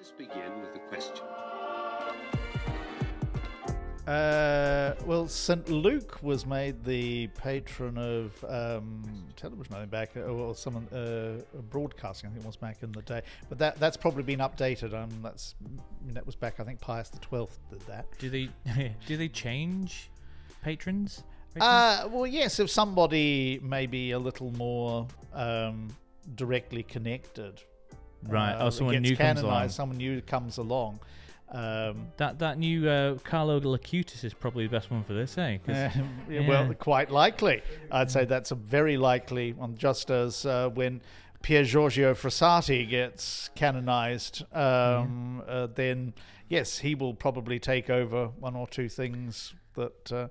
us begin with a question. Well, St. Luke was made the patron of television, I think, back, or someone broadcasting, I think it was back in the day. But that's probably been updated. That was back, I think, Pius XII did that. Do they change patrons? Well, yes, if somebody may be a little more directly connected. Right. Someone new comes along. Someone new comes along. That new Carlo Locutus is probably the best one for this, eh? Well, quite likely. I'd say that's a very likely one, just as when Pier Giorgio Frassati gets canonized, then, yes, he will probably take over one or two things that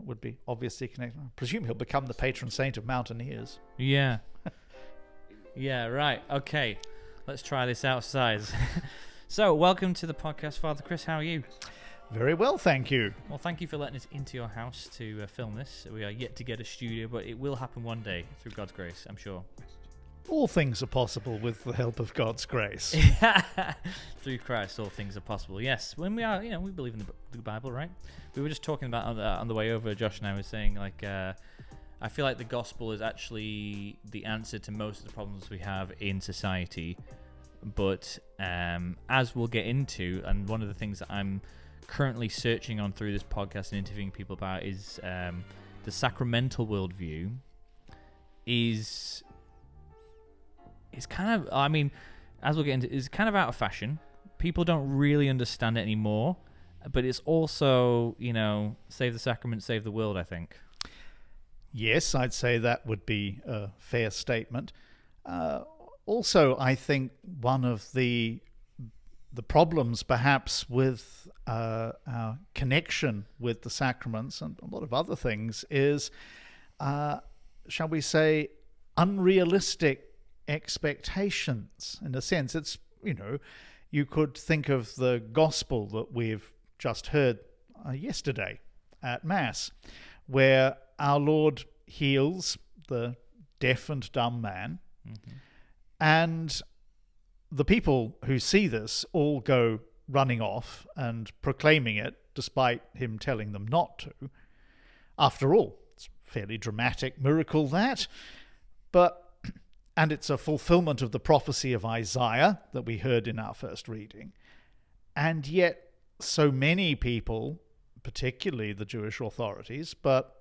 would be obviously connected. I presume he'll become the patron saint of mountaineers. Yeah. Yeah, right. Okay. Let's try this outside. So, welcome to the podcast, Father Chris. How are you? Very well, thank you. Well, thank you for letting us into your house to film this. We are yet to get a studio, but it will happen one day through God's grace, I'm sure. All things are possible with the help of God's grace. Through Christ, all things are possible. Yes, when we are, we believe in the Bible, right? We were just talking about on the way over. Josh and I were saying, I feel like the gospel is actually the answer to most of the problems we have in society. But as we'll get into, and one of the things that I'm currently searching on through this podcast and interviewing people about is the sacramental worldview is kind of, as we'll get into, is kind of out of fashion. People don't really understand it anymore, but it's also, save the sacrament, save the world, I think. Yes, I'd say that would be a fair statement. Also, I think one of the problems perhaps with our connection with the sacraments and a lot of other things is, shall we say, unrealistic expectations. In a sense, it's, you could think of the gospel that we've just heard yesterday at Mass, where our Lord heals the deaf and dumb man. Mm-hmm. And the people who see this all go running off and proclaiming it, despite him telling them not to. After all, it's a fairly dramatic miracle, that. And it's a fulfillment of the prophecy of Isaiah that we heard in our first reading. And yet, so many people, particularly the Jewish authorities, but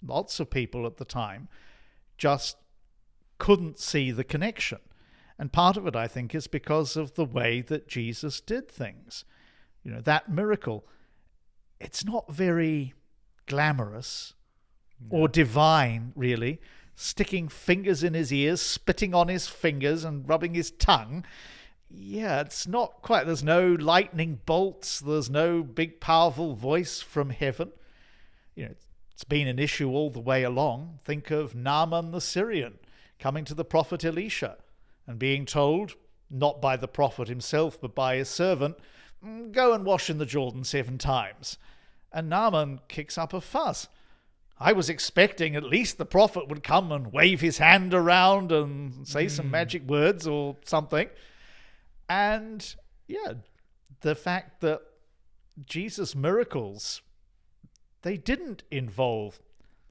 lots of people at the time, just couldn't see the connection. And part of it, I think, is because of the way that Jesus did things. That miracle, it's not very glamorous or divine, really. Sticking fingers in his ears, spitting on his fingers and rubbing his tongue. Yeah, it's not quite. There's no lightning bolts. There's no big, powerful voice from heaven. It's been an issue all the way along. Think of Naaman the Syrian coming to the prophet Elisha and being told, not by the prophet himself, but by his servant, go and wash in the Jordan 7 times. And Naaman kicks up a fuss. I was expecting at least the prophet would come and wave his hand around and say some magic words or something. And, the fact that Jesus' miracles, they didn't involve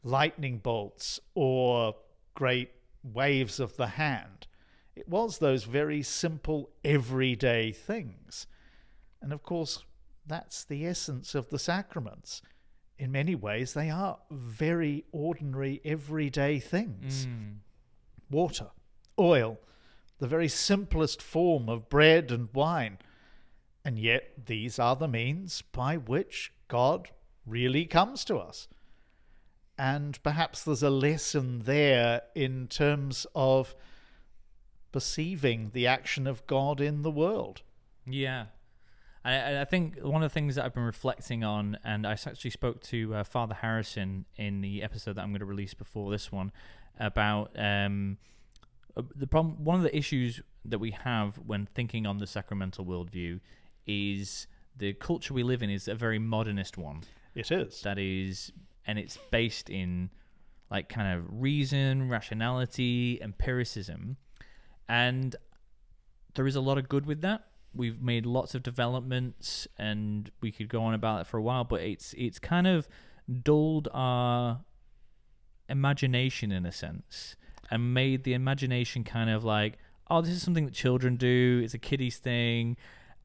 lightning bolts or great waves of the hand. It was those very simple, everyday things. And of course, that's the essence of the sacraments. In many ways, they are very ordinary, everyday things. Water, oil, the very simplest form of bread and wine. And yet, these are the means by which God really comes to us. And perhaps there's a lesson there in terms of perceiving the action of God in the world. Yeah. I think one of the things that I've been reflecting on, and I actually spoke to Father Harrison in the episode that I'm going to release before this one, about the problem. One of the issues that we have when thinking on the sacramental worldview is the culture we live in is a very modernist one. It is. That is, and it's based in kind of reason, rationality, empiricism, and there is a lot of good with that. we've made lots of developments, and we could go on about it for a while, but it's kind of dulled our imagination in a sense, and made the imagination kind of like, oh, this is something that children do, it's a kiddies thing,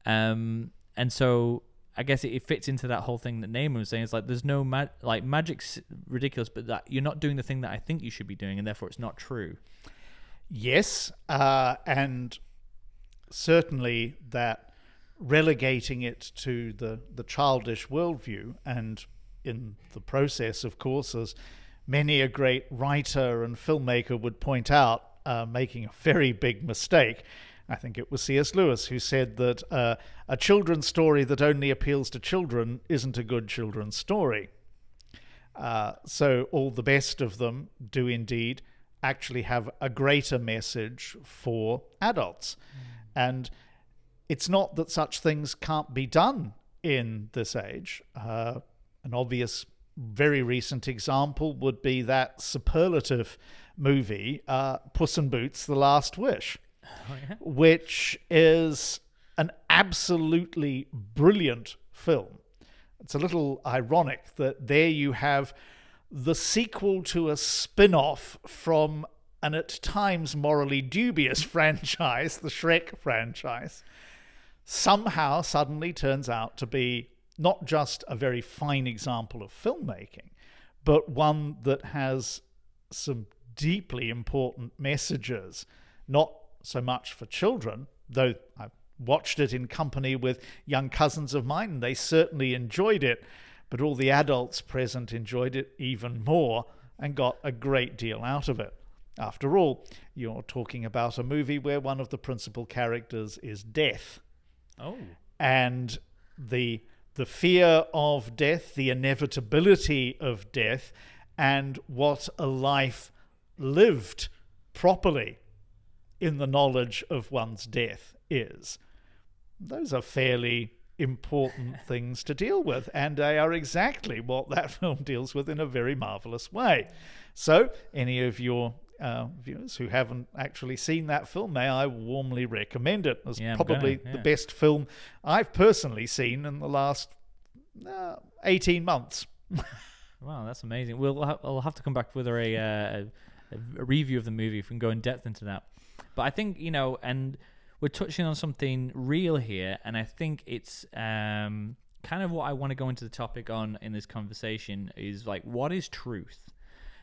and so I guess it fits into that whole thing that Naaman was saying. It's like there's no like magic's ridiculous, but that you're not doing the thing that I think you should be doing, and therefore it's not true. Yes, and certainly that relegating it to the childish worldview, and in the process, of course, as many a great writer and filmmaker would point out, making a very big mistake. I think it was C.S. Lewis who said that a children's story that only appeals to children isn't a good children's story. So all the best of them do indeed actually have a greater message for adults. And it's not that such things can't be done in this age. An obvious, very recent example would be that superlative movie, Puss in Boots: The Last Wish, which is an absolutely brilliant film. It's a little ironic that there you have the sequel to a spin-off from an at times morally dubious franchise, the Shrek franchise, somehow suddenly turns out to be not just a very fine example of filmmaking, but one that has some deeply important messages, not so much for children, though I've watched it in company with young cousins of mine, and they certainly enjoyed it, but all the adults present enjoyed it even more and got a great deal out of it. After all, you're talking about a movie where one of the principal characters is death. Oh. And the fear of death, the inevitability of death, and what a life lived properly in the knowledge of one's death is. Those are fairly important things to deal with, and they are exactly what that film deals with in a very marvelous way. So any of your viewers who haven't actually seen that film, may I warmly recommend it. It's probably the best film I've personally seen in the last 18 months. Wow, that's amazing. I'll have to come back with a review of the movie if we can go in depth into that. But I think, and we're touching on something real here, and I think it's kind of what I want to go into the topic on in this conversation is like, what is truth?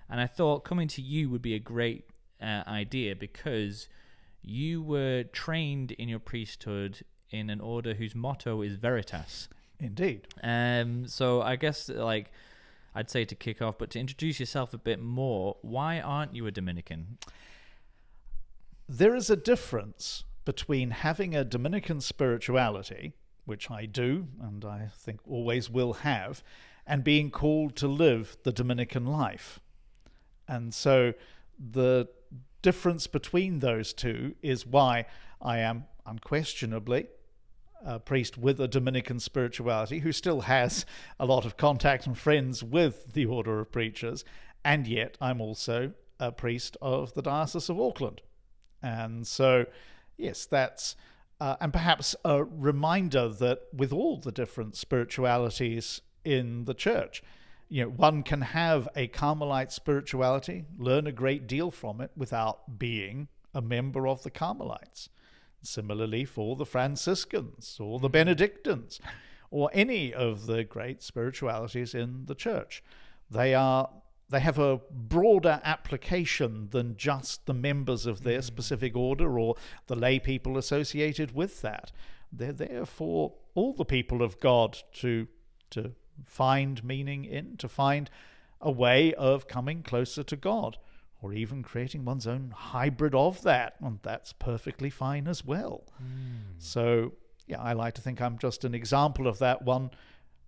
And I thought coming to you would be a great idea, because you were trained in your priesthood in an order whose motto is Veritas. Indeed. So I guess, like, I'd say to kick off, but to introduce yourself a bit more, why aren't you a Dominican? There is a difference between having a Dominican spirituality, which I do, and I think always will have, and being called to live the Dominican life. And so the difference between those two is why I am unquestionably a priest with a Dominican spirituality who still has a lot of contact and friends with the Order of Preachers, and yet I'm also a priest of the Diocese of Auckland. And so, yes, that's and perhaps a reminder that with all the different spiritualities in the church, one can have a Carmelite spirituality, learn a great deal from it without being a member of the Carmelites. Similarly for the Franciscans or the Benedictines or any of the great spiritualities in the church. They have a broader application than just the members of their specific order or the lay people associated with that. They're there for all the people of God to find meaning in, to find a way of coming closer to God, or even creating one's own hybrid of that, and that's perfectly fine as well. So, I like to think I'm just an example of that, one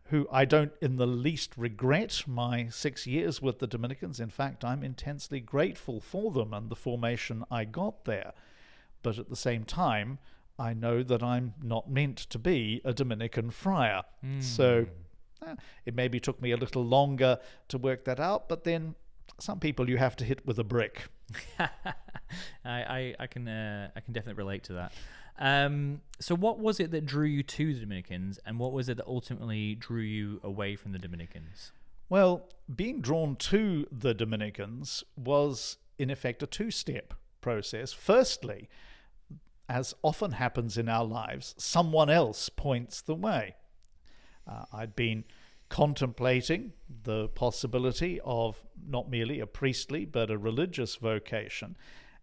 who I don't in the least regret my 6 years with the Dominicans. In fact, I'm intensely grateful for them and the formation I got there. But at the same time, I know that I'm not meant to be a Dominican friar. So it maybe took me a little longer to work that out, but then some people you have to hit with a brick. I can definitely relate to that. So what was it that drew you to the Dominicans, and what was it that ultimately drew you away from the Dominicans? Well, being drawn to the Dominicans was, in effect, a two-step process. Firstly, as often happens in our lives, someone else points the way. I'd been contemplating the possibility of not merely a priestly but a religious vocation,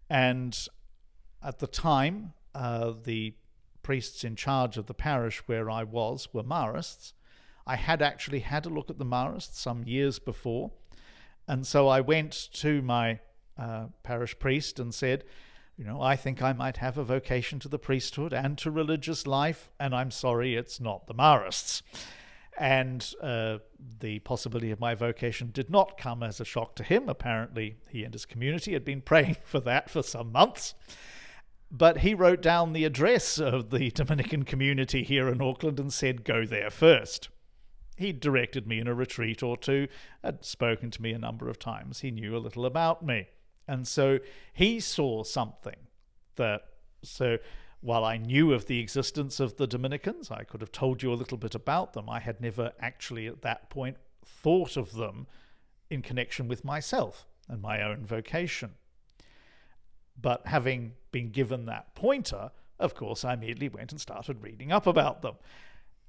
and at the time the priests in charge of the parish where I was were Marists. I had actually had a look at the Marists some years before, and so I went to my parish priest and said, I think I might have a vocation to the priesthood and to religious life, and I'm sorry it's not the Marists. And the possibility of my vocation did not come as a shock to him. Apparently he and his community had been praying for that for some months. But he wrote down the address of the Dominican community here in Auckland and said, go there first. He directed me in a retreat or two, had spoken to me a number of times. He knew a little about me. And so he saw something so while I knew of the existence of the Dominicans, I could have told you a little bit about them. I had never actually at that point thought of them in connection with myself and my own vocation. But having been given that pointer, of course, I immediately went and started reading up about them.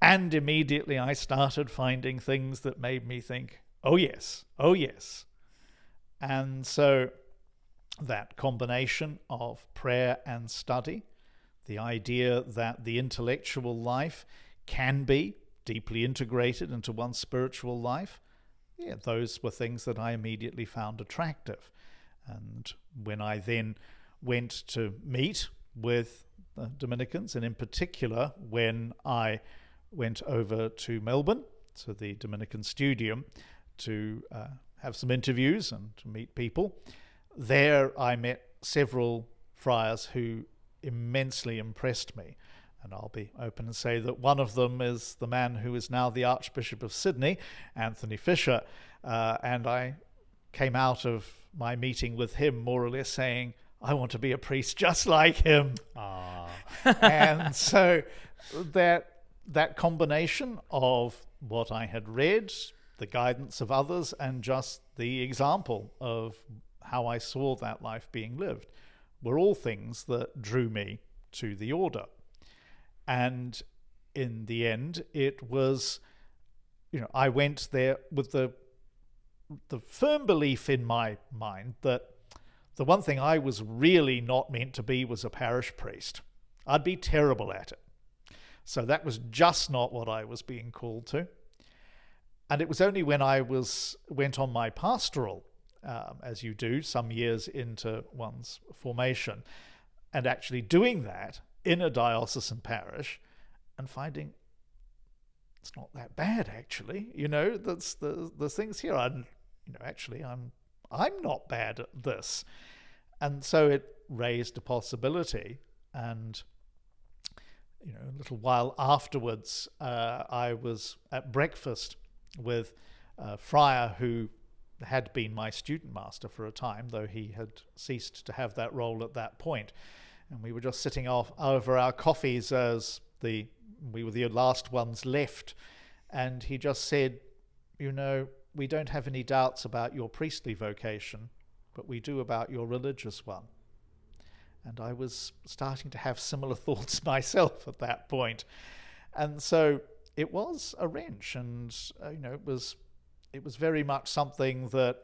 And immediately I started finding things that made me think, oh yes. And so that combination of prayer and study, the idea that the intellectual life can be deeply integrated into one's spiritual life, those were things that I immediately found attractive. And when I then went to meet with the Dominicans, and in particular when I went over to Melbourne, to the Dominican Studium, to have some interviews and to meet people, there I met several friars who immensely impressed me. And I'll be open and say that one of them is the man who is now the Archbishop of Sydney, Anthony Fisher. And I came out of my meeting with him more or less saying, I want to be a priest just like him. And so that combination of what I had read, the guidance of others, and just the example of how I saw that life being lived were all things that drew me to the order. And in the end, it was, I went there with the firm belief in my mind that the one thing I was really not meant to be was a parish priest. I'd be terrible at it. So that was just not what I was being called to. And it was only when I went on my pastoral, as you do some years into one's formation, and actually doing that in a diocesan parish and finding it's not that bad, actually. That's the things here. I'm not bad at this. And so it raised a possibility. And a little while afterwards, I was at breakfast with a friar who had been my student master for a time, though he had ceased to have that role at that point. And we were just sitting off over our coffees as we were the last ones left. And he just said, we don't have any doubts about your priestly vocation, but we do about your religious one. And I was starting to have similar thoughts myself at that point. And so it was a wrench, and it was very much something that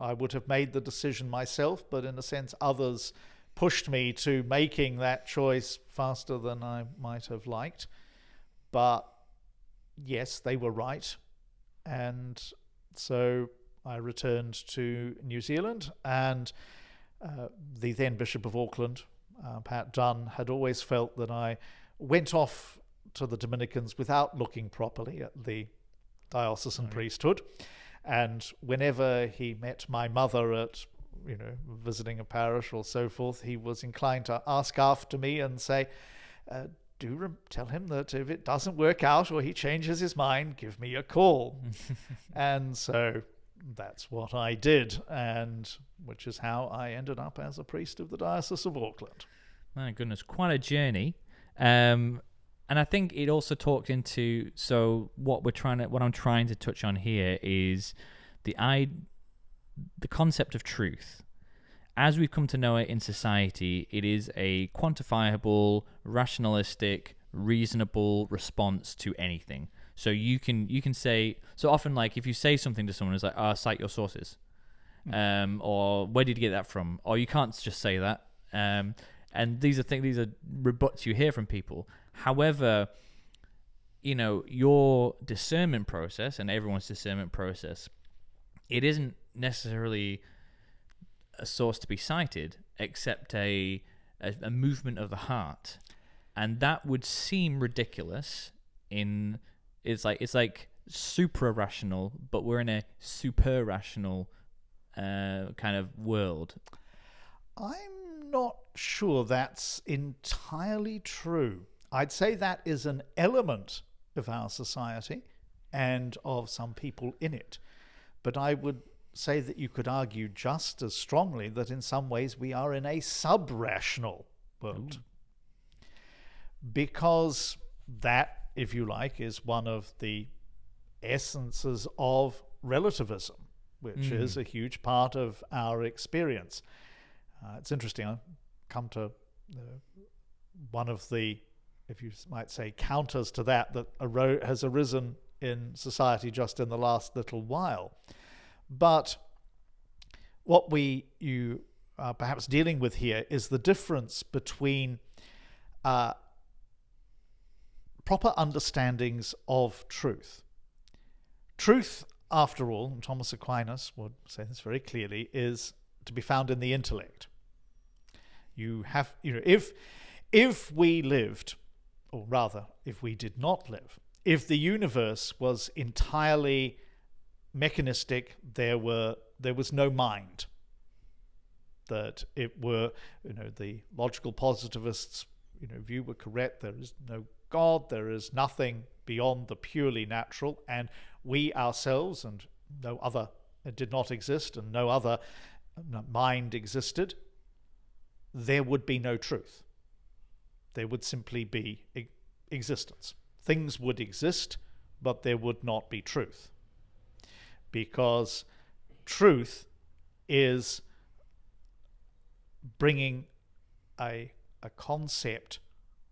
I would have made the decision myself, but in a sense others pushed me to making that choice faster than I might have liked. But yes, they were right. And so I returned to New Zealand, and the then Bishop of Auckland, Pat Dunn, had always felt that I went off to the Dominicans without looking properly at the diocesan priesthood. And whenever he met my mother at, visiting a parish or so forth, he was inclined to ask after me and say, tell him that if it doesn't work out or he changes his mind, give me a call. And so that's what I did, and which is how I ended up as a priest of the Diocese of Auckland. My goodness, quite a journey. And I think it also talked into, so what I'm trying to touch on here is the concept of truth. As we've come to know it in society, it is a quantifiable, rationalistic, reasonable response to anything. So you can say, so often, like, if you say something to someone, it's like, cite your sources, or where did you get that from, or you can't just say that. And these are rebuts you hear from people. However, your discernment process and everyone's discernment process, it isn't necessarily a source to be cited, except a movement of the heart, and that would seem ridiculous. It's like supra rational, but we're in a super rational kind of world. I'm not sure that's entirely true. I'd say that is an element of our society and of some people in it, but I would say that you could argue just as strongly that in some ways we are in a sub-rational world. Ooh. Because that, if you like, is one of the essences of relativism, which is a huge part of our experience. It's interesting, I've come to one of the, if you might say, counters to that has arisen in society just in the last little while. But what you are perhaps dealing with here is the difference between proper understandings of truth. Truth, after all, and Thomas Aquinas would say this very clearly, is to be found in the intellect. You have, if we lived, or rather, if we did not live, if the universe was entirely mechanistic, there was no mind. That it were, the logical positivists, view were correct. There is no God. There is nothing beyond the purely natural, and we ourselves and no other did not exist, and no other mind existed. There would be no truth. There would simply be existence. Things would exist, but there would not be truth. Because truth is bringing a concept,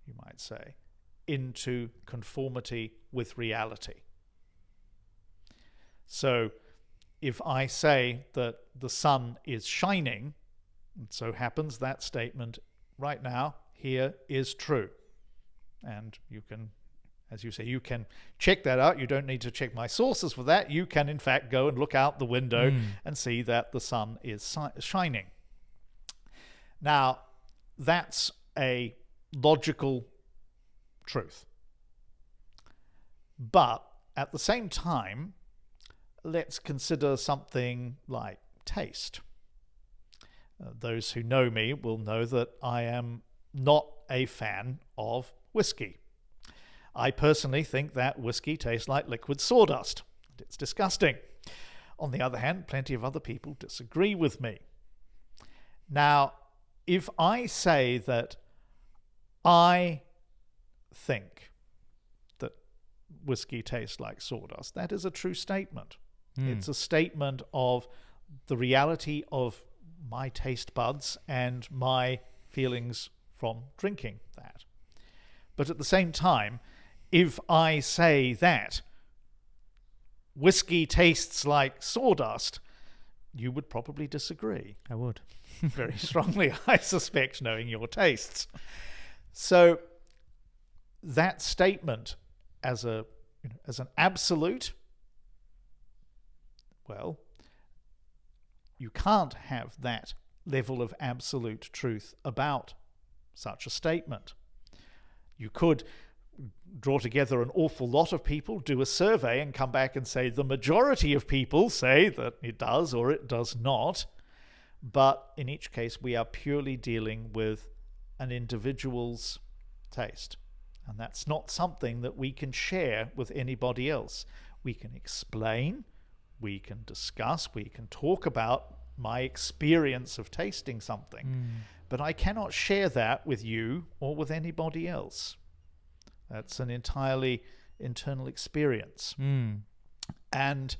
you might say, into conformity with reality. So if I say that the sun is shining, it so happens that statement right now here is true. And you can, as you say, you can check that out. You don't need to check my sources for that. You can, in fact, go and look out the window and see that the sun is shining. Now, that's a logical truth. But at the same time, let's consider something like taste. Those who know me will know that I am not a fan of whiskey. I personally think that whiskey tastes like liquid sawdust. It's disgusting. On the other hand, plenty of other people disagree with me. Now, if I say that I think that whiskey tastes like sawdust, that is a true statement. It's a statement of the reality of my taste buds and my feelings from drinking that. But at the same time, if I say that whiskey tastes like sawdust, you would probably disagree. I would. Very strongly, I suspect, knowing your tastes. So that statement as an absolute, well, you can't have that level of absolute truth about such a statement. You could draw together an awful lot of people, do a survey, and come back and say the majority of people say that it does or it does not. But in each case, we are purely dealing with an individual's taste. And that's not something that we can share with anybody else. We can explain, we can discuss, we can talk about my experience of tasting something. but I cannot share that with you or with anybody else. That's an entirely internal experience. And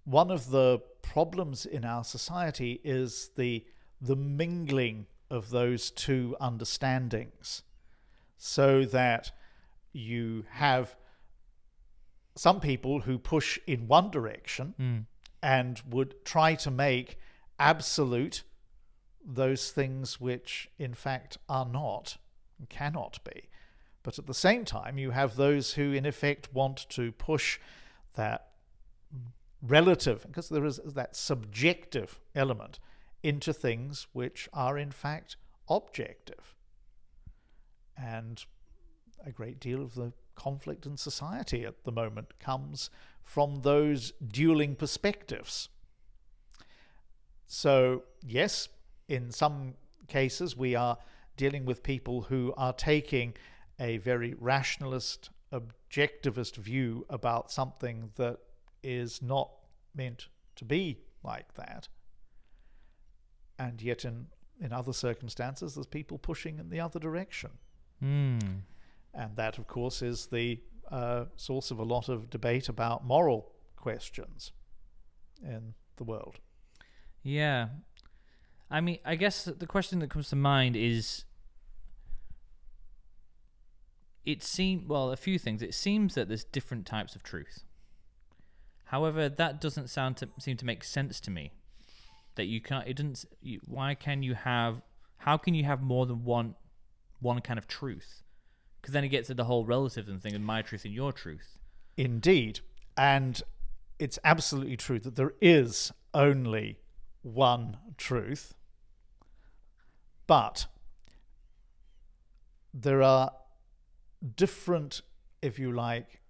one of the problems in our society is the mingling of those two understandings, so that you have some people who push in one direction and would try to make absolute those things which in fact are not and cannot be. But at the same time, you have those who in effect want to push that relative, because there is that subjective element, into things which are in fact objective. And a great deal of the conflict in society at the moment comes from those dueling perspectives. So yes, in some cases we are dealing with people who are taking a very rationalist, objectivist view about something that is not meant to be like that. And yet in other circumstances, there's people pushing in the other direction. And that, of course, is the source of a lot of debate about moral questions in the world. Yeah. I mean, I guess the question that comes to mind is, a few things. It seems that there's different types of truth. However, that doesn't seem to make sense to me. That you can't. How can you have more than one kind of truth? Because then it gets to the whole relativism thing, and my truth and your truth. Indeed, and it's absolutely true that there is only one truth, but there are different, if you like,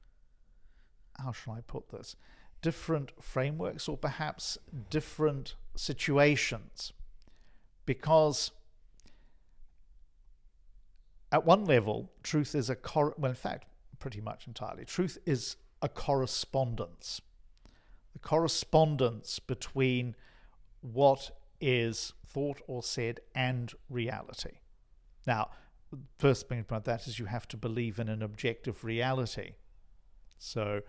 how shall I put this? Different frameworks, or perhaps different situations, because at one level, truth is in fact, pretty much entirely, truth is a correspondence. The correspondence between what is thought or said and reality. Now, the first thing about that is you have to believe in an objective reality. So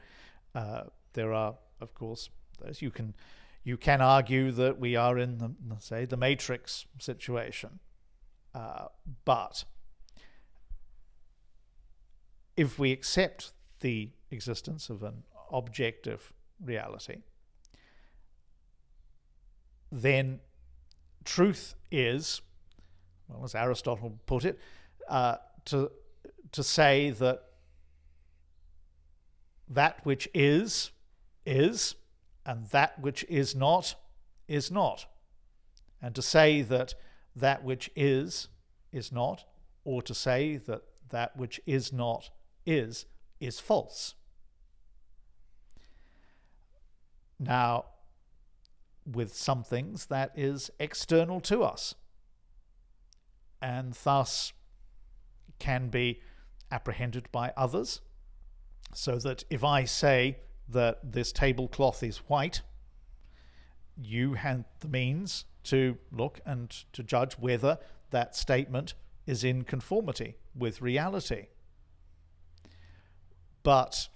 there are, of course, those you can argue that we are in the Matrix situation, but if we accept the existence of an objective reality, then truth is, well, as Aristotle put it, to say that which is, and that which is not, and to say that which is not, or to say that which is not is false. Now, with some things that is external to us, and thus can be apprehended by others, so that if I say that this tablecloth is white, you have the means to look and to judge whether that statement is in conformity with reality. But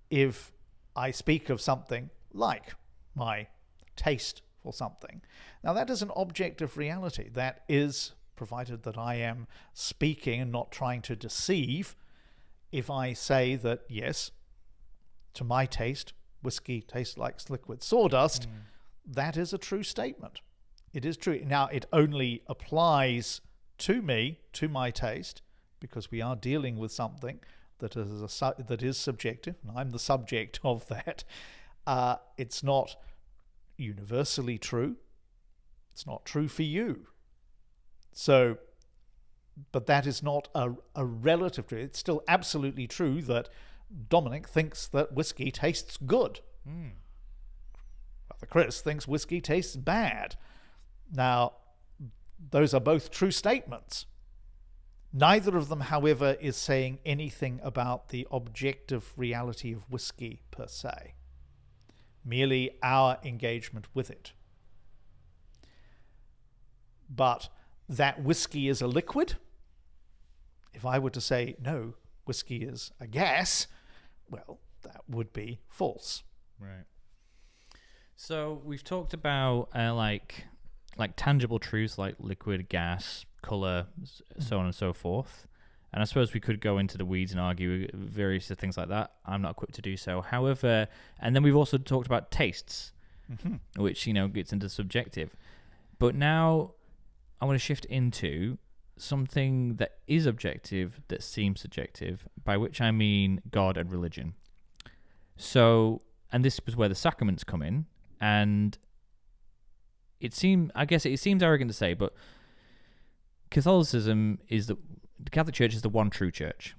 if I speak of something like my taste for something, now that is an objective reality. That is, provided that I am speaking and not trying to deceive, if I say that, yes, to my taste, whiskey tastes like liquid sawdust, that is a true statement. It is true. Now, it only applies to me, to my taste, because we are dealing with something that is subjective, and I'm the subject of that. It's not universally true. It's not true for you. So, but that is not a relative truth. It's still absolutely true that Dominic thinks that whiskey tastes good. Brother Chris thinks whiskey tastes bad. Now, those are both true statements. Neither of them, however, is saying anything about the objective reality of whiskey per se, merely our engagement with it. But that whiskey is a liquid. If I were to say, no, whiskey is a gas, well, that would be false. Right. So we've talked about like tangible truths like liquid, gas, color, so on and so forth. And I suppose we could go into the weeds and argue various things like that. I'm not equipped to do so. However, and then we've also talked about tastes, which, gets into subjective. But now I want to shift into something that is objective that seems subjective, by which I mean God and religion. So, and this was where the sacraments come in, and it seems arrogant to say, but Catholicism is the Catholic Church is the one true church.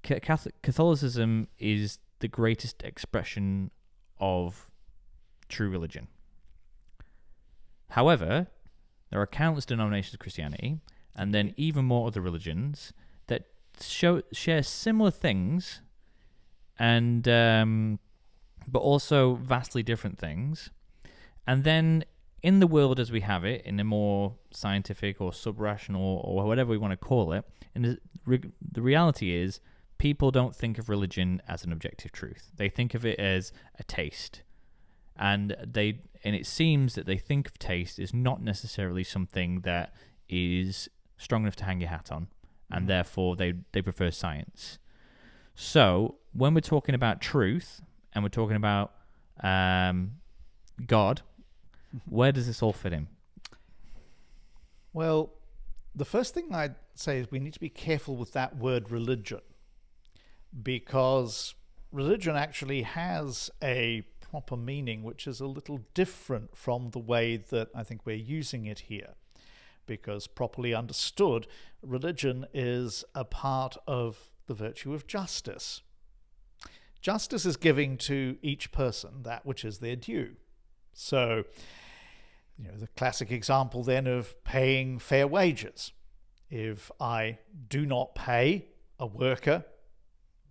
Catholicism is the greatest expression of true religion. However, there are countless denominations of Christianity, and then even more other religions that share similar things, and but also vastly different things. And then in the world as we have it, in a more scientific or sub-rational or whatever we want to call it, and the reality is people don't think of religion as an objective truth. They think of it as a taste. And it seems that they think of taste as not necessarily something that is strong enough to hang your hat on, and therefore they prefer science. So when we're talking about truth and we're talking about God, where does this all fit in? Well, the first thing I'd say is we need to be careful with that word religion, because religion actually has a proper meaning which is a little different from the way that I think we're using it here. Because properly understood, religion is a part of the virtue of justice. Justice is giving to each person that which is their due. So, the classic example then of paying fair wages. If I do not pay a worker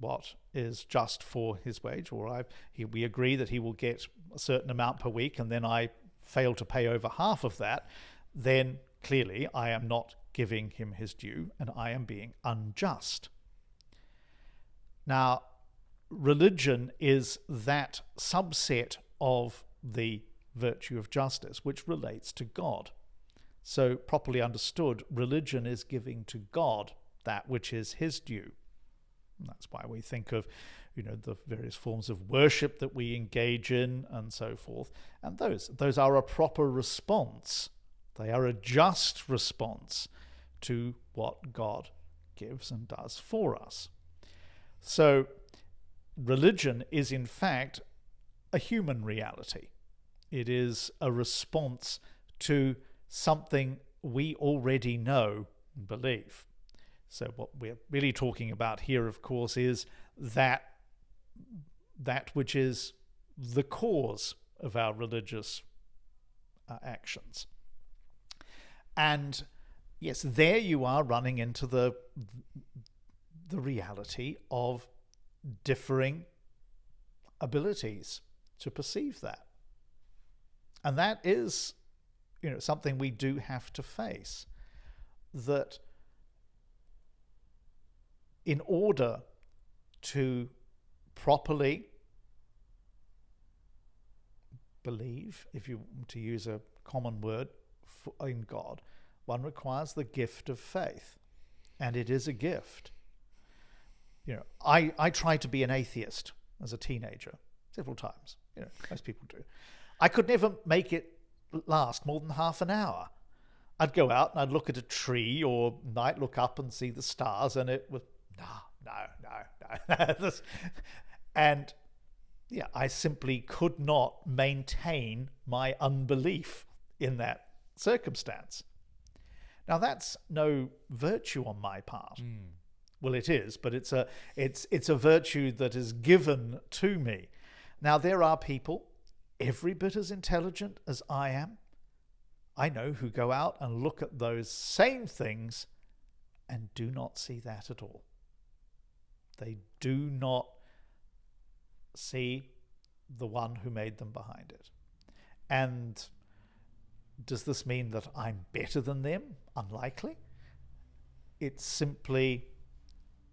what is just for his wage, or we agree that he will get a certain amount per week, and then I fail to pay over half of that, then clearly I am not giving him his due, and I am being unjust. Now, religion is that subset of the virtue of justice which relates to God. So, properly understood, religion is giving to God that which is his due. And that's why we think of, the various forms of worship that we engage in and so forth. And those are a proper response. They are a just response to what God gives and does for us. So religion is in fact a human reality. It is a response to something we already know and believe. So what we're really talking about here, of course, is that which is the cause of our religious actions. And yes, there you are running into the reality of differing abilities to perceive that. And that is, something we do have to face. That in order to properly believe, if you want to use a common word, in God, one requires the gift of faith. And it is a gift. I tried to be an atheist as a teenager several times. Most people do. I could never make it last more than half an hour. I'd go out and I'd look at a tree, or might look up and see the stars, and it was no. And yeah, I simply could not maintain my unbelief in that circumstance. Now that's no virtue on my part. Well, it is, but it's a virtue that is given to me. Now there are people every bit as intelligent as I am, I know, who go out and look at those same things and do not see that at all. They do not see the one who made them behind it. And Does this mean that I'm better than them? Unlikely. It's simply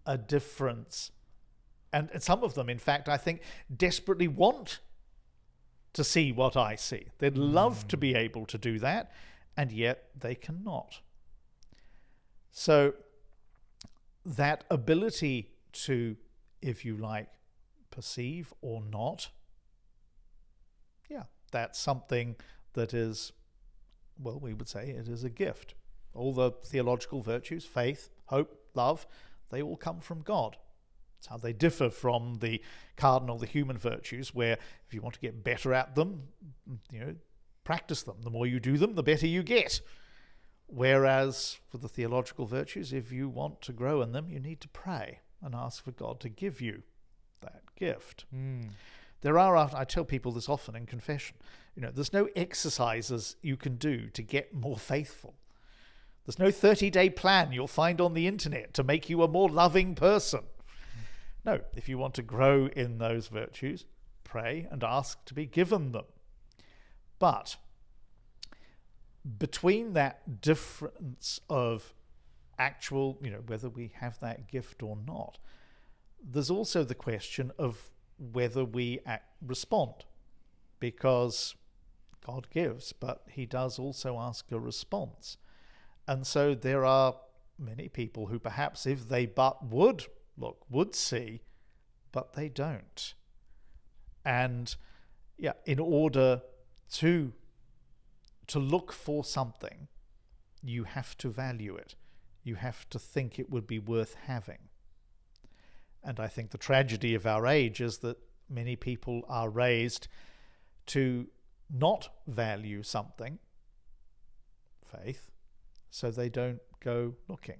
a difference. And some of them, in fact, I think desperately want to see what I see. They'd love to be able to do that, and yet they cannot. So that ability to, if you like, perceive or not, that's something that is, well, we would say it is a gift. All the theological virtues, faith, hope, love, they all come from God. It's how they differ from the cardinal, the human virtues, where if you want to get better at them, practice them. The more you do them, the better you get. Whereas for the theological virtues, if you want to grow in them, you need to pray and ask for God to give you that gift. There are, I tell people this often in confession, there's no exercises you can do to get more faithful. There's no 30-day plan you'll find on the internet to make you a more loving person. No, if you want to grow in those virtues, pray and ask to be given them. But between that difference of actual, whether we have that gift or not, there's also the question of whether we respond, because God gives, but he does also ask a response. And so there are many people who perhaps, if they but would see, but they don't. And in order to look for something, you have to value it. You have to think it would be worth having. And I think the tragedy of our age is that many people are raised to not value something, faith, so they don't go looking.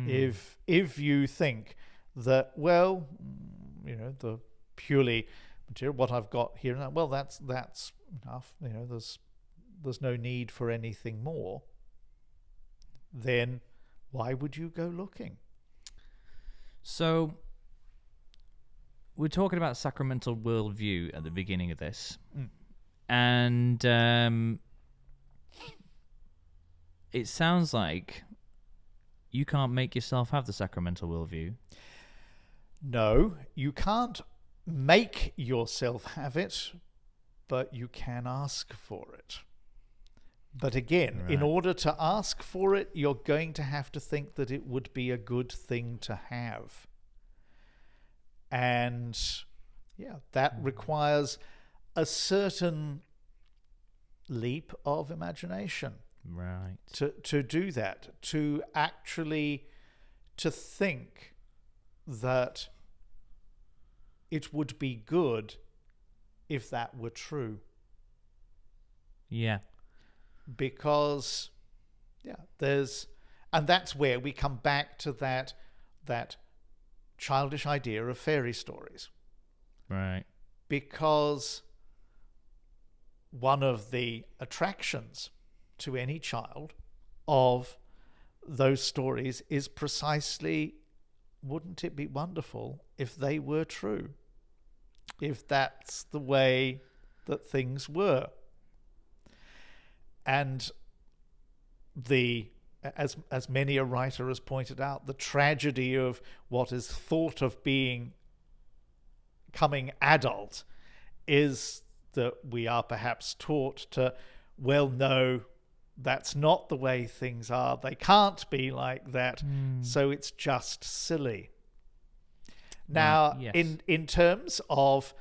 If you think that, the purely material, what I've got here now, well, that's enough. There's no need for anything more. Then why would you go looking? So we're talking about sacramental worldview at the beginning of this, and it sounds like you can't make yourself have the sacramental worldview. No, you can't make yourself have it, but you can ask for it. But again, in order to ask for it, you're going to have to think that it would be a good thing to have. And that requires a certain leap of imagination. Right. To do that, to actually to think that it would be good if that were true. Yeah. Because and that's where we come back to that childish idea of fairy stories. Right. Because one of the attractions to any child of those stories is precisely, wouldn't it be wonderful if they were true? If that's the way that things were. And as many a writer has pointed out, the tragedy of what is thought of becoming adult is that we are perhaps taught to, no, that's not the way things are. They can't be like that. So it's just silly. Now, yes. in terms of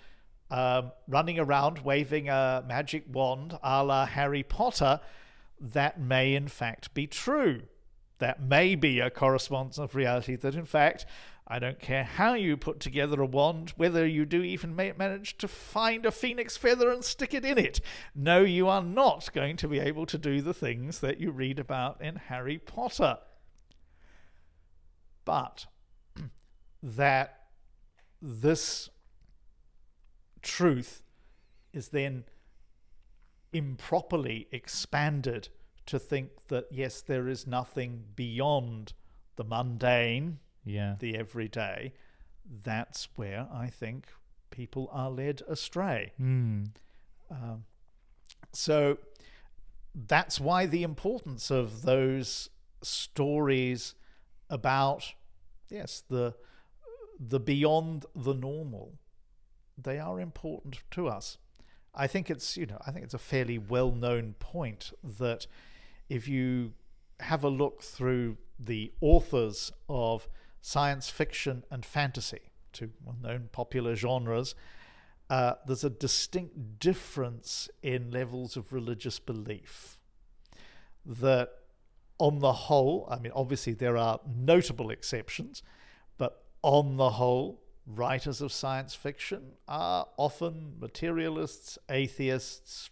running around waving a magic wand a la Harry Potter, that may in fact be true. That may be a correspondence of reality, that in fact, I don't care how you put together a wand, whether you do even manage to find a phoenix feather and stick it in it. No, you are not going to be able to do the things that you read about in Harry Potter. But that this truth is then improperly expanded to think that, yes, there is nothing beyond the mundane, the everyday. That's where I think people are led astray. So that's why the importance of those stories about, yes, the beyond the normal, they are important to us. I think it's a fairly well-known point that if you have a look through the authors of science fiction and fantasy, two well-known popular genres, there's a distinct difference in levels of religious belief. That on the whole, I mean, obviously there are notable exceptions, but on the whole, writers of science fiction are often materialists, atheists,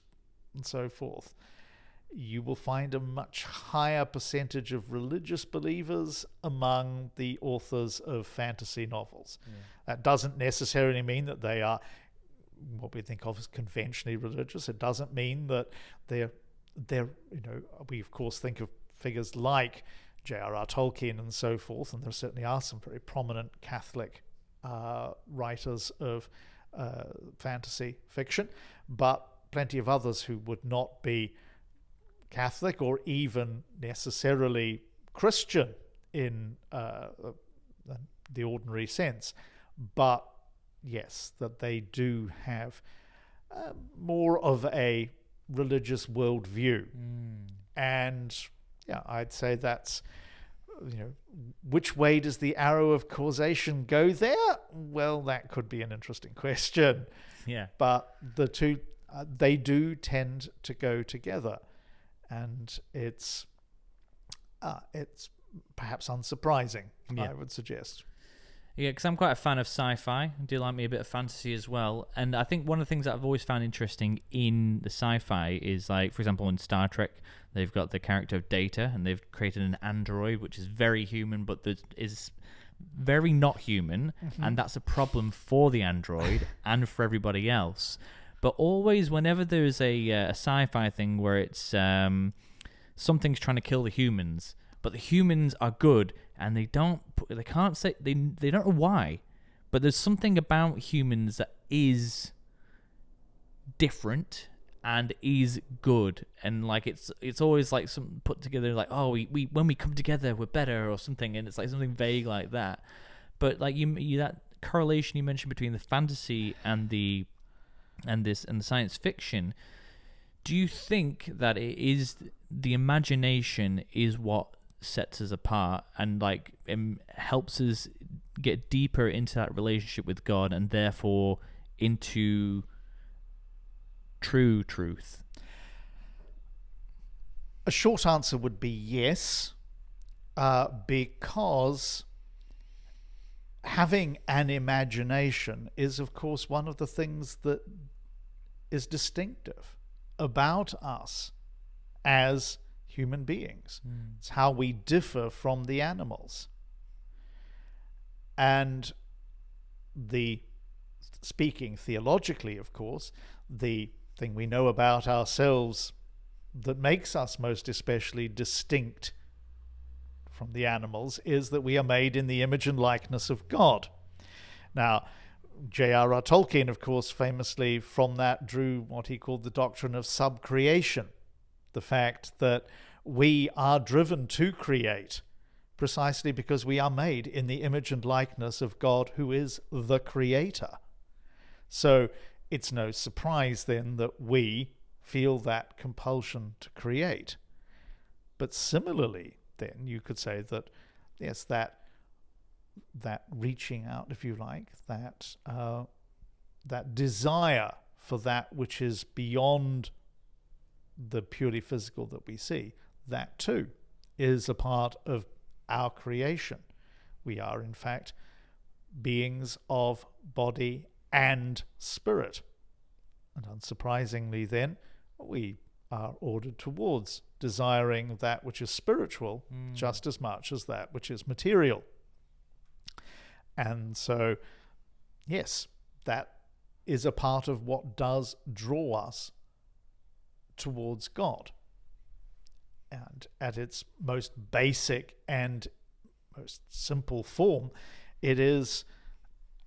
and so forth. You will find a much higher percentage of religious believers among the authors of fantasy novels. Yeah. That doesn't necessarily mean that they are what we think of as conventionally religious. It doesn't mean that they're we of course think of figures like J.R.R. Tolkien and so forth, and there certainly are some very prominent Catholic writers of fantasy fiction, but plenty of others who would not be Catholic or even necessarily Christian in the ordinary sense, but yes, that they do have more of a religious worldview. And yeah, I'd say that's, which way does the arrow of causation go there? Well, that could be an interesting question. Yeah. But the two, they do tend to go together. And it's perhaps unsurprising, I would suggest. Yeah, because I'm quite a fan of sci-fi. I do like me a bit of fantasy as well. And I think one of the things that I've always found interesting in the sci-fi is, like, for example, in Star Trek, they've got the character of Data, and they've created an android which is very human, but that is very not human, and that's a problem for the android and for everybody else. But always, whenever there's a sci-fi thing where it's something's trying to kill the humans, but the humans are good, and they don't know why, but there's something about humans that is different and is good, and like it's always like something put together, like, oh, we when we come together we're better or something, and it's like something vague like that. But like you that correlation you mentioned between the fantasy and the science fiction, do you think that it is the imagination is what sets us apart and like helps us get deeper into that relationship with God and therefore into true truth? A short answer would be yes, because having an imagination is, of course, one of the things that is distinctive about us as human beings. It's how we differ from the animals. And speaking theologically, of course, the thing we know about ourselves that makes us most especially distinct from the animals is that we are made in the image and likeness of God. Now, J.R.R. Tolkien, of course, famously from that drew what he called the doctrine of subcreation, the fact that we are driven to create precisely because we are made in the image and likeness of God, who is the creator. So it's no surprise then that we feel that compulsion to create. But similarly, then you could say that, yes, that reaching out, if you like, that desire for that which is beyond the purely physical that we see, that too is a part of our creation. We are, in fact, beings of body and spirit. And unsurprisingly then, we are ordered towards desiring that which is spiritual just as much as that which is material. And so, yes, that is a part of what does draw us towards God. And at its most basic and most simple form, it is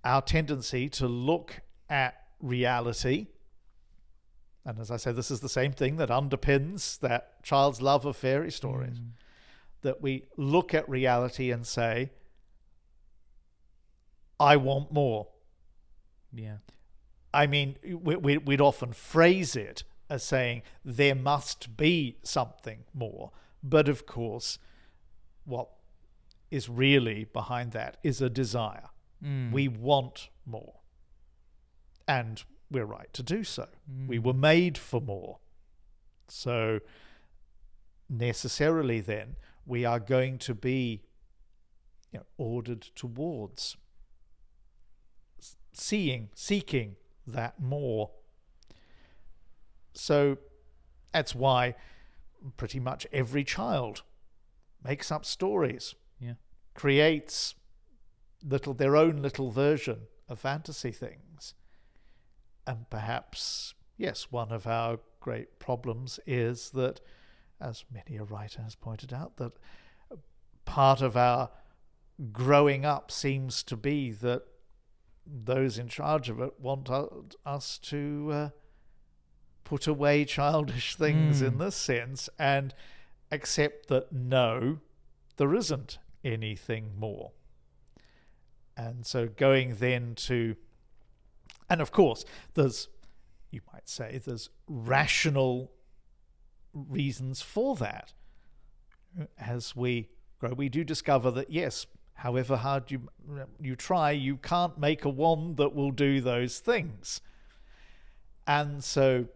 our tendency to look at reality And as I say, this is the same thing that underpins that child's love of fairy stories. That we look at reality and say, I want more. Yeah. I mean, we'd often phrase it as saying there must be something more. But of course, what is really behind that is a desire. We want more. And we're right to do so. We were made for more. So necessarily then, we are going to be ordered towards seeking that more. So that's why pretty much every child makes up stories, creates their own little version of fantasy things. And perhaps, yes, one of our great problems is that, as many a writer has pointed out, that part of our growing up seems to be that those in charge of it want us to put away childish things in this sense and accept that no, there isn't anything more. And so going then to, and of course, you might say, there's rational reasons for that. As we grow, we do discover that, yes, however hard you try, you can't make a wand that will do those things. And so,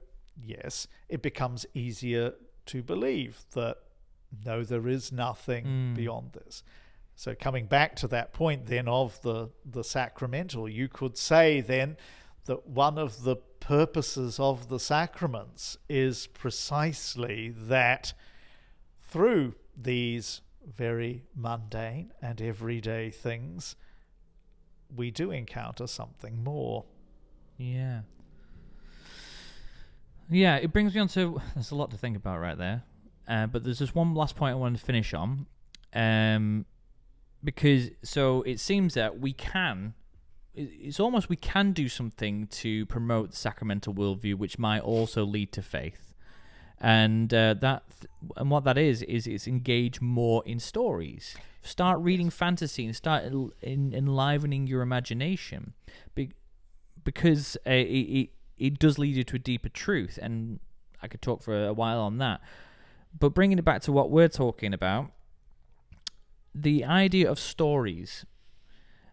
yes, it becomes easier to believe that, no, there is nothing beyond this. So coming back to that point then of the sacramental, you could say then that one of the purposes of the sacraments is precisely that through these very mundane and everyday things, we do encounter something more. Yeah. Yeah, it brings me on to, there's a lot to think about right there. But there's just one last point I wanted to finish on. Because, so it seems that we can do something to promote the sacramental worldview, which might also lead to faith. And what that is it's engage more in stories. Start reading fantasy and start enlivening your imagination, because it does lead you to a deeper truth. And I could talk for a while on that. But bringing it back to what we're talking about, the idea of stories.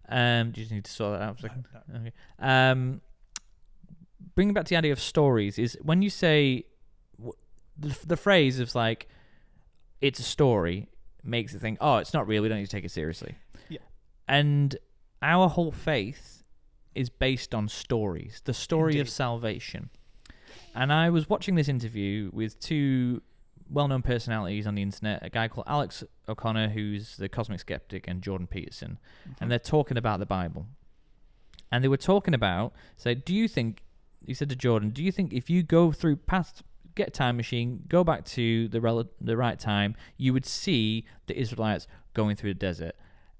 Do you just need to sort that out for a second? No. Okay. Bringing back to the idea of stories is when you say the phrase of like, it's a story, makes it think, oh, it's not real, we don't need to take it seriously. Yeah. And our whole faith is based on stories, the story Indeed. Of salvation. And I was watching this interview with two well-known personalities on the internet, a guy called Alex O'Connor, who's the cosmic skeptic, and Jordan Peterson, and they're talking about the Bible. And they were talking about, do you think, he said to Jordan, do you think if you go through past, get a time machine, go back to the right time, you would see the Israelites going through the desert?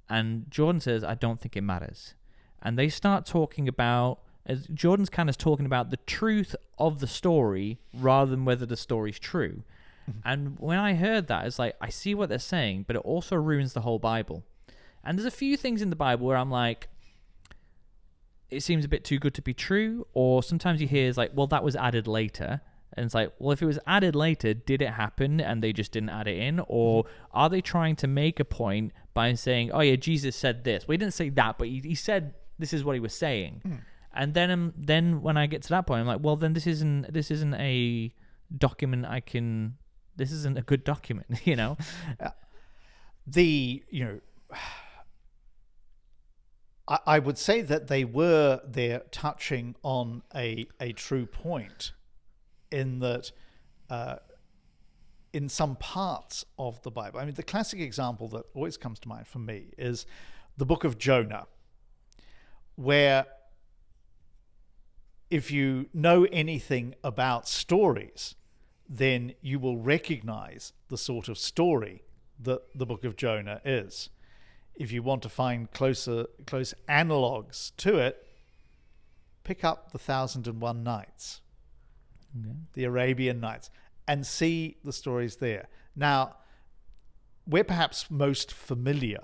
And Jordan says, I don't think it matters. And they start talking about, as Jordan's kind of talking about the truth of the story rather than whether the story's true. And when I heard that, it's like, I see what they're saying, but it also ruins the whole Bible. And there's a few things in the Bible where I'm like, it seems a bit too good to be true. Or sometimes you hear, it's like, well, that was added later. And it's like, well, if it was added later, did it happen and they just didn't add it in? Or are they trying to make a point by saying, oh yeah, Jesus said this? Well, he didn't say that, but he said this is what he was saying. And then when I get to that point, I'm like, well, then this isn't a document this isn't a good document, you know? I would say that they're touching on a true point in that in some parts of the Bible. I mean, the classic example that always comes to mind for me is the book of Jonah, where if you know anything about stories, then you will recognize the sort of story that the book of Jonah is. If you want to find close analogues to it, pick up the 1001 Nights. the Arabian Nights, and see the stories there. Now, we're perhaps most familiar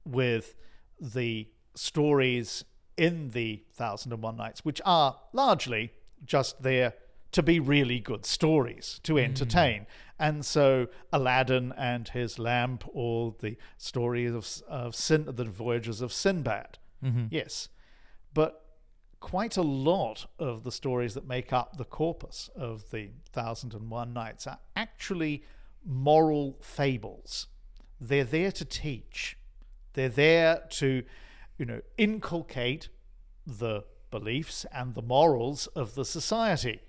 with the stories in the 1001 Nights, which are largely just there to be really good stories, to entertain. And so Aladdin and his lamp, or the story of the voyages of Sinbad. Yes. But quite a lot of the stories that make up the corpus of the 1001 Nights are actually moral fables. They're there to teach. They're there to, inculcate the beliefs and the morals of the society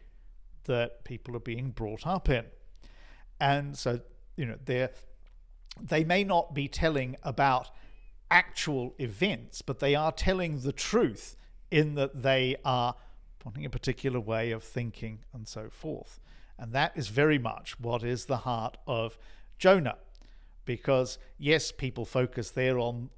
that people are being brought up in. And so, they may not be telling about actual events, but they are telling the truth in that they are putting a particular way of thinking and so forth. And that is very much what is the heart of Jonah. Because, yes, people focus there on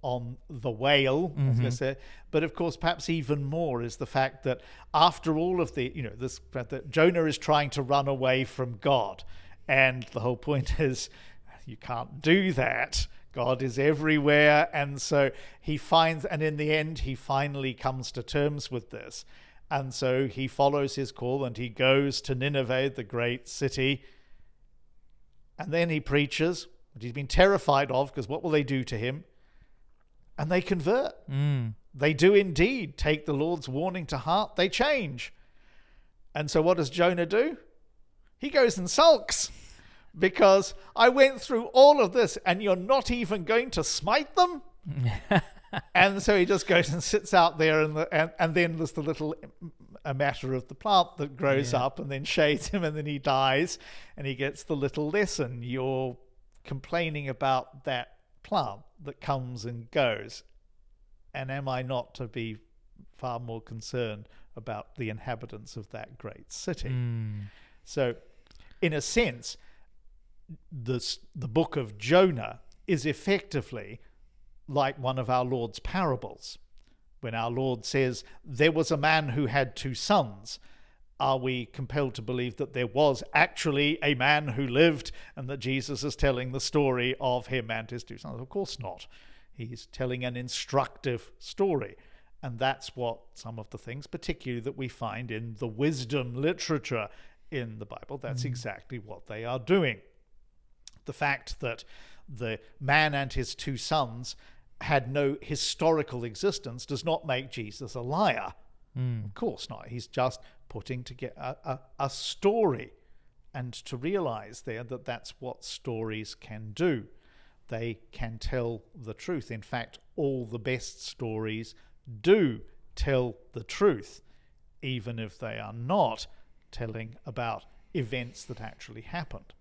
the whale, as I say, but of course, perhaps even more is the fact that after all of the, this fact that Jonah is trying to run away from God. And the whole point is, you can't do that. God is everywhere. And so he finds, and in the end, he finally comes to terms with this. And so he follows his call and he goes to Nineveh, the great city. And then he preaches what he's been terrified of, because what will they do to him? And they convert. They do indeed take the Lord's warning to heart. They change. And so what does Jonah do? He goes and sulks, because I went through all of this and you're not even going to smite them? And so he just goes and sits out there, and then there's the little a matter of the plant that grows up and then shades him, and then he dies, and he gets the little lesson. You're complaining about that plant that comes and goes, and am I not to be far more concerned about the inhabitants of that great city? So, in a sense, the book of Jonah is effectively like one of our Lord's parables. When our Lord says, there was a man who had 2 sons, are we compelled to believe that there was actually a man who lived and that Jesus is telling the story of him and his 2 sons? Of course not. He's telling an instructive story. And that's what some of the things, particularly that we find in the wisdom literature in the Bible, that's exactly what they are doing. The fact that the man and his 2 sons had no historical existence does not make Jesus a liar. Of course not. He's just putting together a story, and to realize there that that's what stories can do. They can tell the truth. In fact, all the best stories do tell the truth, even if they are not telling about events that actually happened.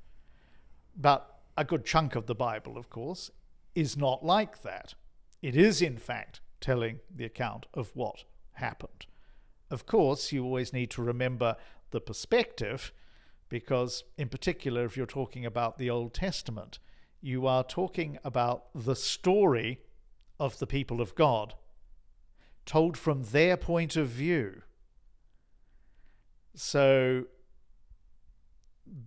But a good chunk of the Bible, of course, is not like that. It is, in fact, telling the account of what happened. Of course, you always need to remember the perspective, because in particular, if you're talking about the Old Testament, you are talking about the story of the people of God, told from their point of view. So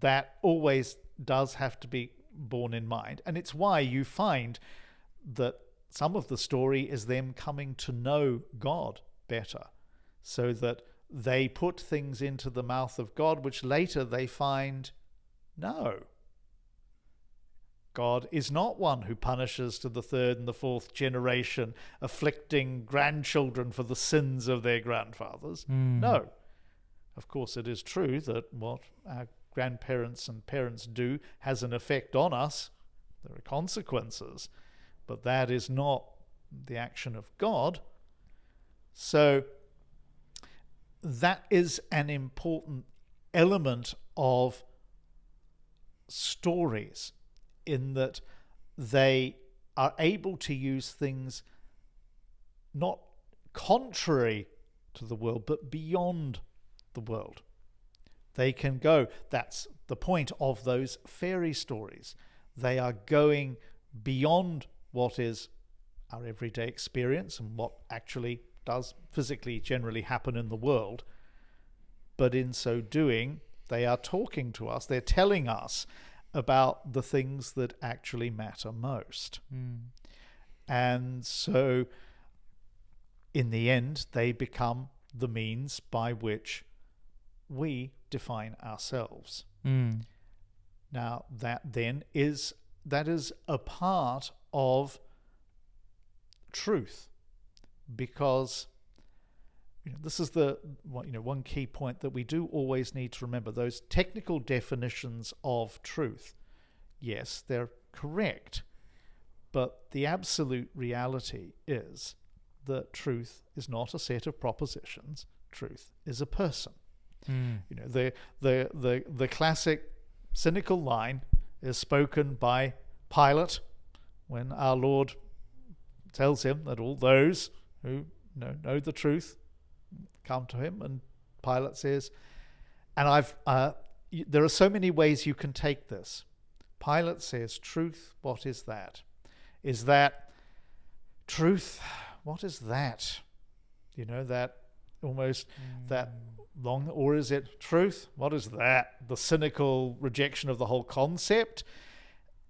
that always does have to be borne in mind. And it's why you find that some of the story is them coming to know God better, so that they put things into the mouth of God which later they find, no, God is not one who punishes to the 3rd and the 4th generation, afflicting grandchildren for the sins of their grandfathers. No. Of course, it is true that what our grandparents and parents do has an effect on us. There are consequences, but that is not the action of God. So that is an important element of stories, in that they are able to use things not contrary to the world, but beyond the world. They can go, that's the point of those fairy stories. They are going beyond what is our everyday experience and what actually does physically generally happen in the world. But in so doing, They are talking to us. They're telling us about the things that actually matter most. And so in the end, they become the means by which we define ourselves. Now, that is a part of truth, because this is one key point that we do always need to remember. Those technical definitions of truth, yes, they're correct, but the absolute reality is that truth is not a set of propositions. Truth is a person. The classic cynical line is spoken by Pilate when our Lord tells him that all those who know the truth come to him, and Pilate says, and there are so many ways you can take this. Pilate says, truth, what is that? Is that truth? What is that? That almost that long, or is it truth? What is that? The cynical rejection of the whole concept.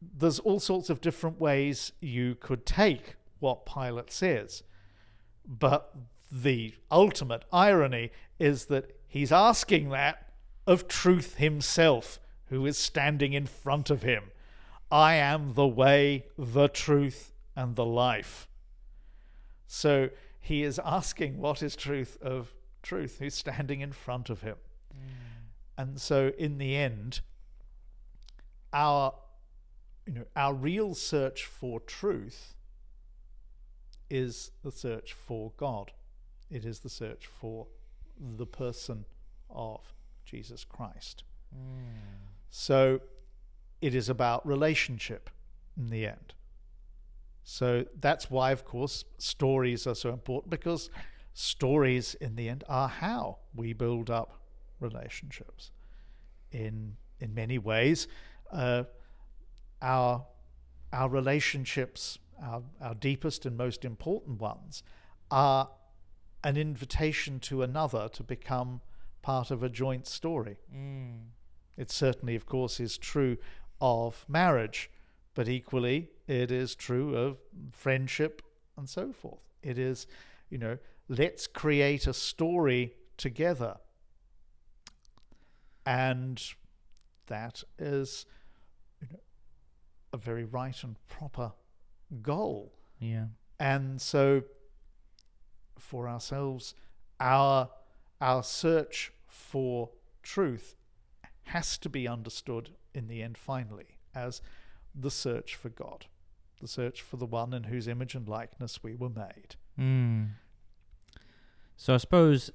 There's all sorts of different ways you could take what Pilate says. But the ultimate irony is that he's asking that of truth himself, who is standing in front of him. I am the way, the truth, and the life. So he is asking what is truth of truth, who's standing in front of him. And so in the end, our real search for truth is the search for God. It is the search for the person of Jesus Christ. So it is about relationship in the end. So that's why, of course, stories are so important, because stories in the end are how we build up relationships. In many ways, our relationships, our deepest and most important ones, are an invitation to another to become part of a joint story. It certainly, of course, is true of marriage, but equally it is true of friendship and so forth. It is, let's create a story together. And that is a very right and proper goal. Yeah. And so for ourselves, our search for truth has to be understood in the end finally as the search for God, the search for the one in whose image and likeness we were made. So I suppose,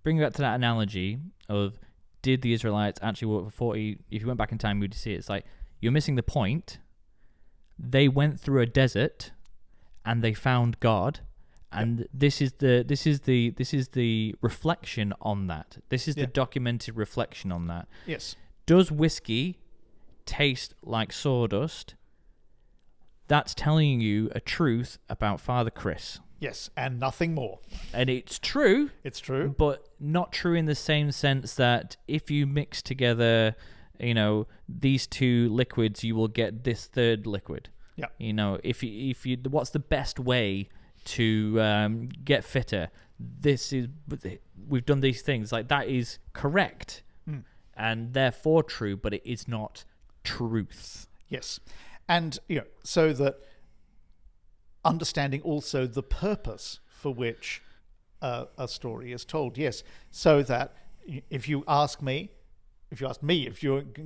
bringing back to that analogy of, did the Israelites actually walk for 40? If you went back in time, we'd see it's like, you're missing the point. They went through a desert and they found God, and this is the reflection on that. This is the documented reflection on that. Yes. Does whiskey taste like sawdust? That's telling you a truth about Father Chris. Yes, and nothing more. And it's true. It's true. But not true in the same sense that if you mix together, these two liquids, you will get this third liquid. Yeah. If you what's the best way to get fitter? We've done these things. Like, that is correct. And therefore true, but it is not truth. Yes. And, so that understanding also the purpose for which a story is told. Yes. So that if you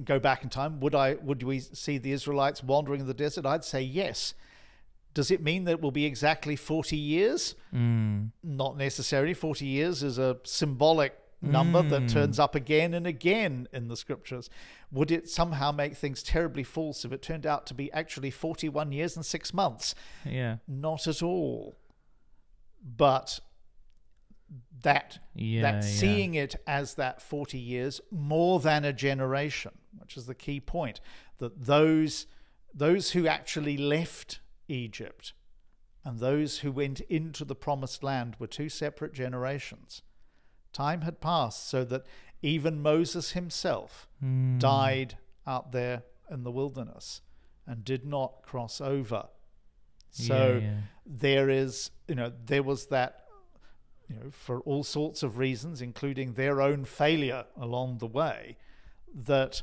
go back in time, would we see the Israelites wandering in the desert? I'd say yes. Does it mean that it will be exactly 40 years? Not necessarily. 40 years is a symbolic number that turns up again and again in the scriptures. Would it somehow make things terribly false if it turned out to be actually 41 years and 6 months? Yeah. Not at all. But seeing it as that 40 years more than a generation, which is the key point, that those who actually left Egypt and those who went into the promised land were two separate generations. Time had passed so that Even Moses himself died out there in the wilderness and did not cross over. So there was that, for all sorts of reasons, including their own failure along the way, that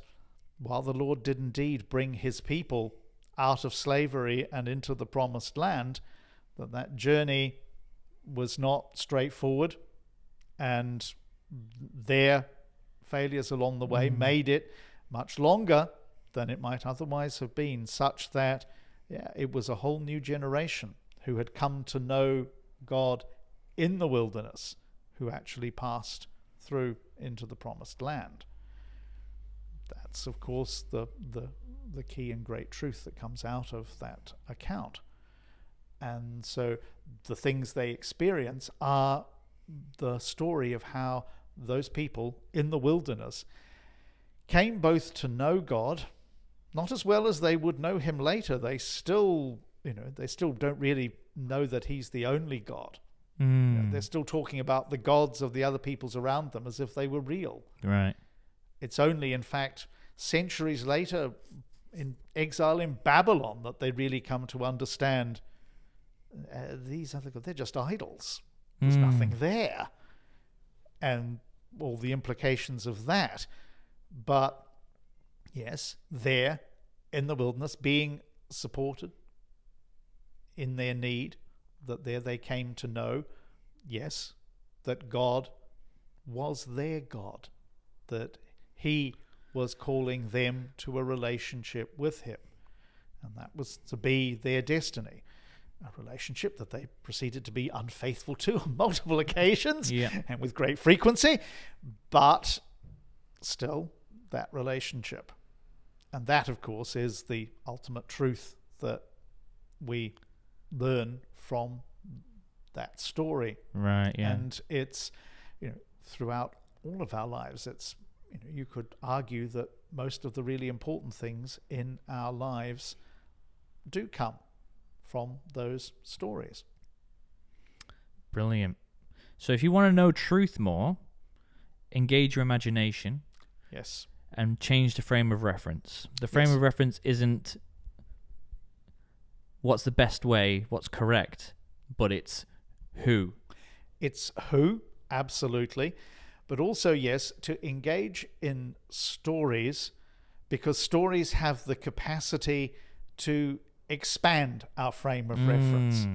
while the Lord did indeed bring his people out of slavery and into the promised land, that journey was not straightforward, and their failures along the way made it much longer than it might otherwise have been, such that it was a whole new generation who had come to know God in the wilderness who actually passed through into the promised land. That's, of course, the key and great truth that comes out of that account. And so the things they experience are the story of how those people in the wilderness came both to know God, not as well as they would know him later. They still don't really know that he's the only God. They're still talking about the gods of the other peoples around them as if they were real. Right. It's only, in fact, centuries later, in exile in Babylon, that they really come to understand these other gods. They're just idols. There's nothing there. And all the implications of that. But yes, there in the wilderness, being supported in their need, that there they came to know, yes, that God was their God, that he was calling them to a relationship with him. And that was to be their destiny. A relationship that they proceeded to be unfaithful to on multiple occasions and with great frequency, but still that relationship. And that, of course, is the ultimate truth that we learn from that story. Right, yeah. And it's, throughout all of our lives, it's, you could argue that most of the really important things in our lives do come from those stories. Brilliant. So if you want to know truth more, engage your imagination. Yes. And change the frame of reference. The frame of reference isn't what's the best way, what's correct, but it's who. It's who, absolutely. But also, yes, to engage in stories, because stories have the capacity to expand our frame of reference.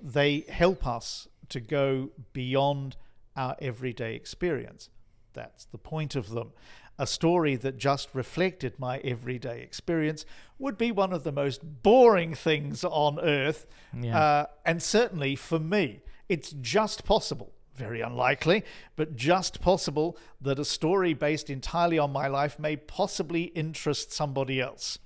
They help us to go beyond our everyday experience. That's the point of them. A story that just reflected my everyday experience would be one of the most boring things on earth. And certainly for me, it's just possible, very unlikely, but just possible that a story based entirely on my life may possibly interest somebody else,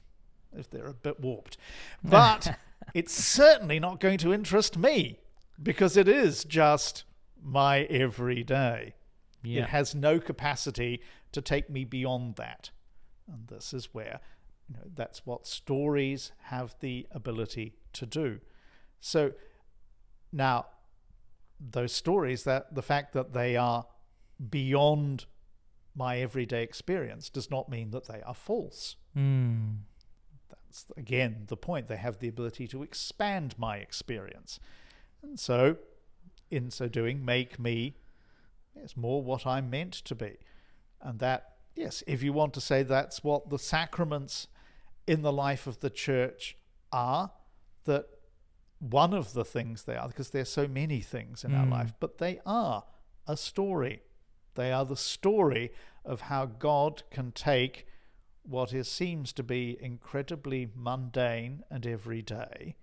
if they're a bit warped. But it's certainly not going to interest me, because it is just my everyday. It has no capacity to take me beyond that. And this is where, that's what stories have the ability to do. So now, those stories, that the fact that they are beyond my everyday experience does not mean that they are false. That's, again, the point. They have the ability to expand my experience. And so, in so doing, make me more what I'm meant to be. And that, yes, if you want to say that's what the sacraments in the life of the church are, that one of the things they are, because there's so many things in our life, but they are a story. They are the story of how God can take what seems to be incredibly mundane and everyday,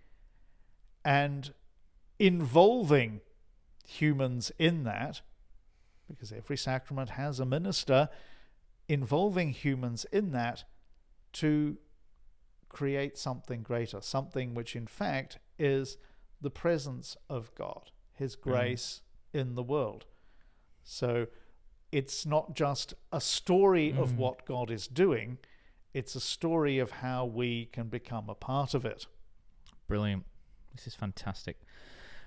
and involving humans in that, because every sacrament has a minister, involving humans in that to create something greater, something which in fact is the presence of God, his grace in the world. So it's not just a story of what God is doing, it's a story of how we can become a part of it. Brilliant. This is fantastic.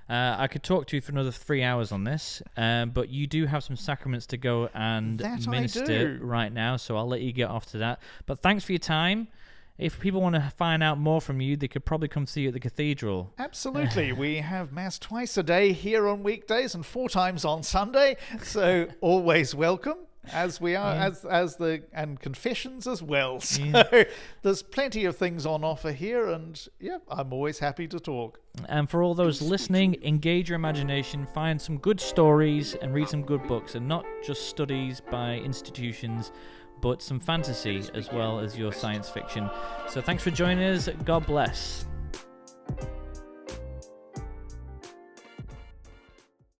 I could talk to you for another 3 hours on this, but you do have some sacraments to go and That I minister do. right now, so I'll let you get off to that. But thanks for your time. If people want to find out more from you, they could probably come see you at the cathedral. Absolutely. We have Mass twice a day here on weekdays and 4 times on Sunday, so always welcome. As we are, and confessions as well. So there's plenty of things on offer here, and I'm always happy to talk. And for all those listening, engage your imagination, find some good stories, and read some good books, and not just studies by institutions, but some fantasy as well as your science fiction. So thanks for joining us. God bless.